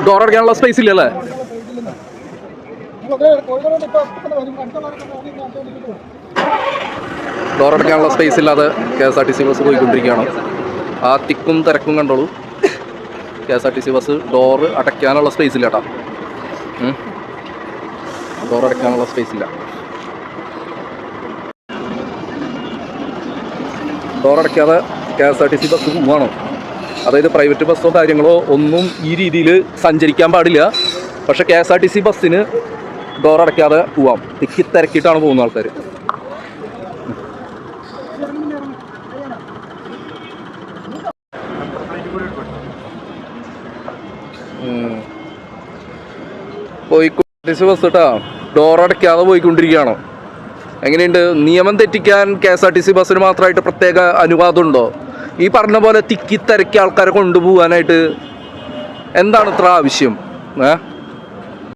Door അടയ്ക്കാനുള്ള space ഇല്ലല്ലേ? Door അടയ്ക്കാനുള്ള സ്പേസ് ഇല്ലാതെ KSRTC ബസ് പോയിക്കൊണ്ടിരിക്കുകയാണ്. ആ തിക്കും തിരക്കും കണ്ടോളൂ. KSRTC ബസ് ഡോറ് അടയ്ക്കാനുള്ള സ്പേസ് ഇല്ല കേട്ടോ. ഡോർ അടയ്ക്കാനുള്ള സ്പേസ് ഇല്ല. ഡോർ അടയ്ക്കാതെ KSRTC ബസ് പോവാണോ? അതായത് പ്രൈവറ്റ് ബസ്സോ കാര്യങ്ങളോ ഒന്നും ഈ രീതിയിൽ സഞ്ചരിക്കാൻ പാടില്ല. പക്ഷേ KSRTC ബസ്സിന് ഡോർ അടയ്ക്കാതെ പോവാം. തിക്കി തിരക്കിയിട്ടാണ് പോകുന്ന ആൾക്കാർ. KSRTC ബസ് കേട്ടോ ഡോർ അടയ്ക്കാതെ പോയിക്കൊണ്ടിരിക്കുകയാണ്. എങ്ങനെയുണ്ട്? നിയമം തെറ്റിക്കാൻ KSRTC ബസ്സിന് മാത്രമായിട്ട് പ്രത്യേക അനുവാദമുണ്ടോ? ഈ പറഞ്ഞ പോലെ തിക്കി തിരക്കി ആൾക്കാരെ കൊണ്ടുപോകാനായിട്ട് എന്താണ് ഇത്ര ആവശ്യം?